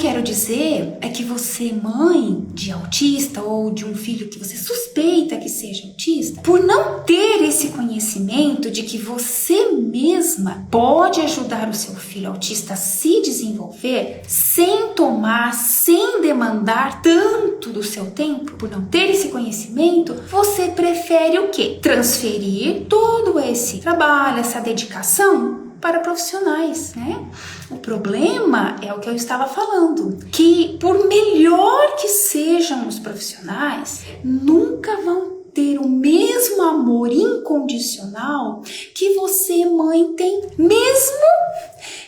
quero dizer é que você, mãe de autista ou de um filho que você suspeita que seja autista, por não ter esse conhecimento de que você mesma pode ajudar o seu filho autista a se desenvolver sem tomar, sem demandar tanto do seu tempo, por não ter esse conhecimento, você prefere o quê? Transferir todo esse trabalho, essa dedicação para profissionais, né? O problema é o que eu estava falando, que por melhor que sejam os profissionais, nunca vão ter o mesmo amor incondicional que você, mãe, tem, mesmo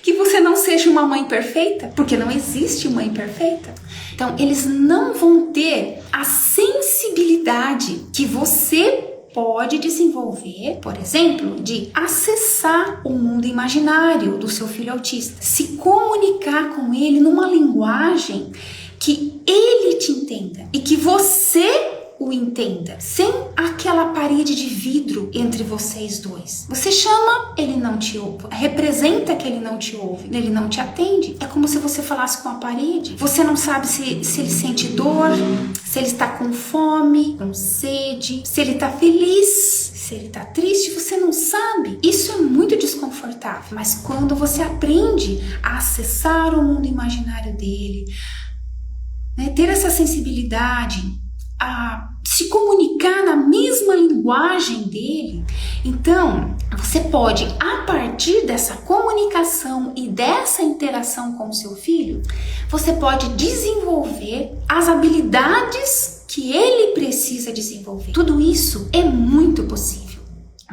que você não seja uma mãe perfeita, porque não existe mãe perfeita. Então, eles não vão ter a sensibilidade que você pode desenvolver, por exemplo, de acessar o mundo imaginário do seu filho autista, se comunicar com ele numa linguagem que ele te entenda e que você o entenda, sem aquela parede de vidro entre vocês dois. Você chama, ele não te ouve, representa que ele não te ouve, ele não te atende. É como se você falasse com a parede. Você não sabe se ele sente dor, se ele está com fome, com sede, se ele está feliz, se ele está triste, você não sabe. Isso é muito desconfortável, mas quando você aprende a acessar o mundo imaginário dele, né, ter essa sensibilidade, a se comunicar na mesma linguagem dele, então você pode, a partir dessa comunicação e dessa interação com o seu filho, você pode desenvolver as habilidades que ele precisa desenvolver. Tudo isso é muito possível.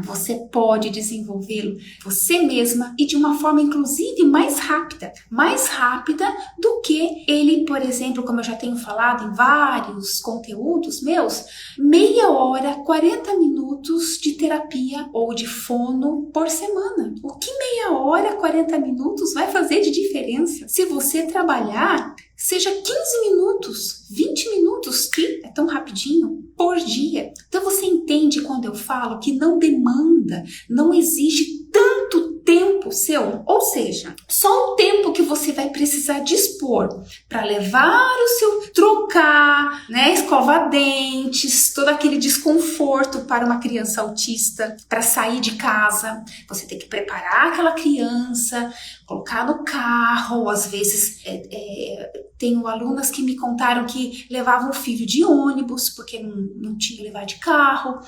Você pode desenvolvê-lo você mesma e de uma forma inclusive mais rápida do que ele, por exemplo, como eu já tenho falado em vários conteúdos meus, meia hora, 40 minutos de terapia ou de fono por semana. O que meia hora, 40 minutos vai fazer de diferença? Se você trabalhar, seja 15 minutos, 20 minutos, que é tão rapidinho, por dia. Então você entende quando eu falo que não demanda, não exige tanto tempo seu, ou seja, só o tempo que você vai precisar dispor para levar o seu, trocar, né, escovar dentes, todo aquele desconforto para uma criança autista, para sair de casa, você tem que preparar aquela criança, colocar no carro, às vezes tenho alunas que me contaram que levavam o filho de ônibus, porque não tinha que levar de carro.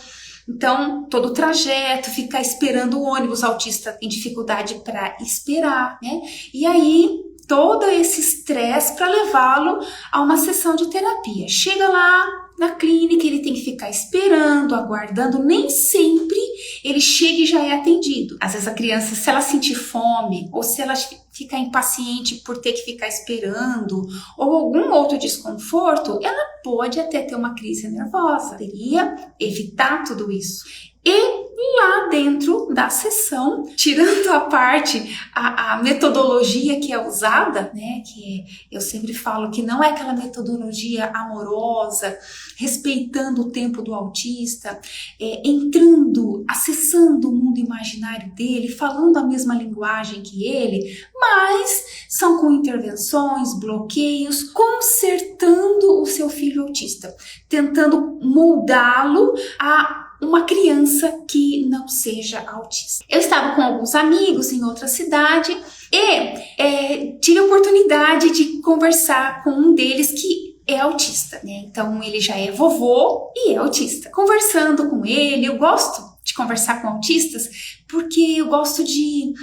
Então, todo o trajeto, ficar esperando o ônibus, autista tem dificuldade para esperar, né? E aí, todo esse estresse para levá-lo a uma sessão de terapia. Chega lá na clínica, ele tem que ficar esperando, aguardando, nem sempre ele chega e já é atendido. Às vezes a criança, se ela sentir fome, ou se ela ficar impaciente por ter que ficar esperando, ou algum outro desconforto, ela pode até ter uma crise nervosa. Teria evitar tudo isso. E lá dentro da sessão, tirando a parte, a metodologia que é usada, né, que eu sempre falo que não é aquela metodologia amorosa, respeitando o tempo do autista, entrando, acessando o mundo imaginário dele, falando a mesma linguagem que ele, mas são com intervenções, bloqueios, consertando o seu filho autista, tentando moldá-lo a uma criança que não seja autista. Eu estava com alguns amigos em outra cidade e tive a oportunidade de conversar com um deles que é autista, né? Então ele já é vovô e é autista. Conversando com ele, eu gosto de conversar com autistas porque eu gosto de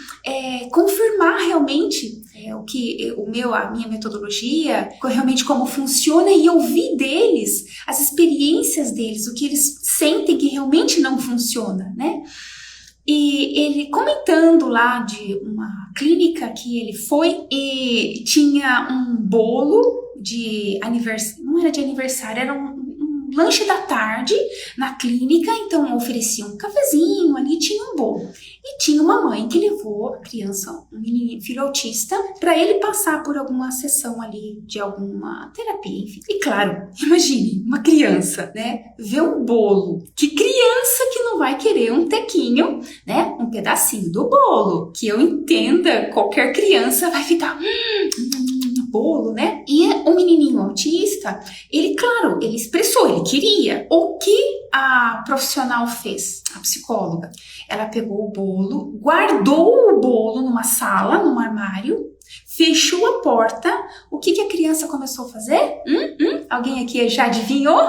confirmar realmente a minha metodologia, realmente como funciona e ouvir deles, as experiências deles, o que eles sentem que realmente não funciona, né? E ele comentando lá de uma clínica que ele foi e tinha um bolo de aniversário, não era de aniversário, era um lanche da tarde na clínica, então oferecia um cafezinho ali, tinha um bolo. E tinha uma mãe que levou a criança, um menino, filho autista, para ele passar por alguma sessão ali de alguma terapia, enfim. E claro, imagine uma criança, né, ver um bolo. Que criança que não vai querer um tequinho, né, um pedacinho do bolo? Que eu entenda, qualquer criança vai ficar bolo, né? E o menininho autista, ele, claro, ele expressou, ele queria. O que a profissional fez, a psicóloga? Ela pegou o bolo, guardou o bolo numa sala, num armário, fechou a porta. O que a criança começou a fazer? Alguém aqui já adivinhou?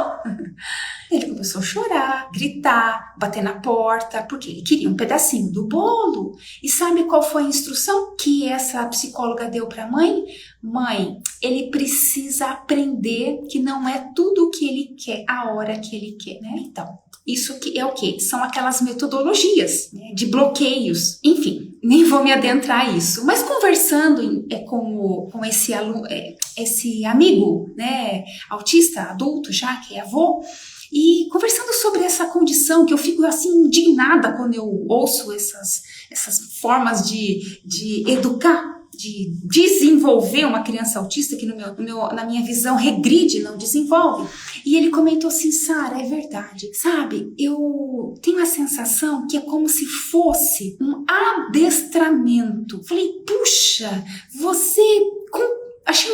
Ele começou a chorar, gritar, bater na porta, porque ele queria um pedacinho do bolo. E sabe qual foi a instrução que essa psicóloga deu para a mãe? Mãe, ele precisa aprender que não é tudo o que ele quer, a hora que ele quer, né? Então, isso que é o quê? São aquelas metodologias, né, de bloqueios. Enfim, nem vou me adentrar a isso. Mas conversando com esse aluno, esse amigo, né, autista, adulto já, que é avô, e conversando sobre essa condição, que eu fico assim indignada quando eu ouço essas formas de educar, de desenvolver uma criança autista que na minha visão regride, não desenvolve. E ele comentou assim: Sara, é verdade, sabe, eu tenho a sensação que é como se fosse um adestramento. Falei, puxa, você... Achei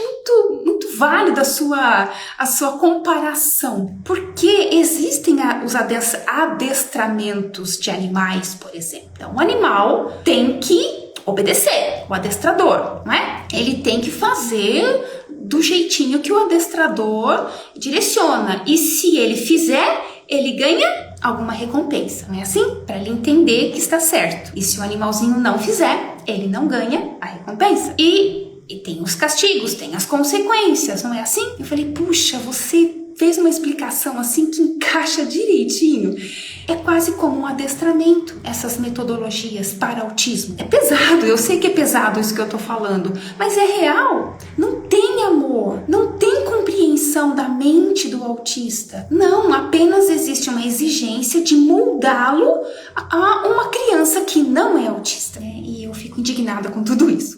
muito válida a sua comparação, porque existem os adestramentos de animais, por exemplo. Então, o animal tem que obedecer o adestrador, não é? Ele tem que fazer do jeitinho que o adestrador direciona, e se ele fizer, ele ganha alguma recompensa, não é assim? Para ele entender que está certo. E se o animalzinho não fizer, ele não ganha a recompensa. E tem os castigos, tem as consequências, não é assim? Eu falei, puxa, você fez uma explicação assim que encaixa direitinho. É quase como um adestramento, essas metodologias para autismo. É pesado, eu sei que é pesado isso que eu tô falando, mas é real. Não tem amor, não tem compreensão da mente do autista. Não, apenas existe uma exigência de moldá-lo a uma criança que não é autista. E eu fico indignada com tudo isso.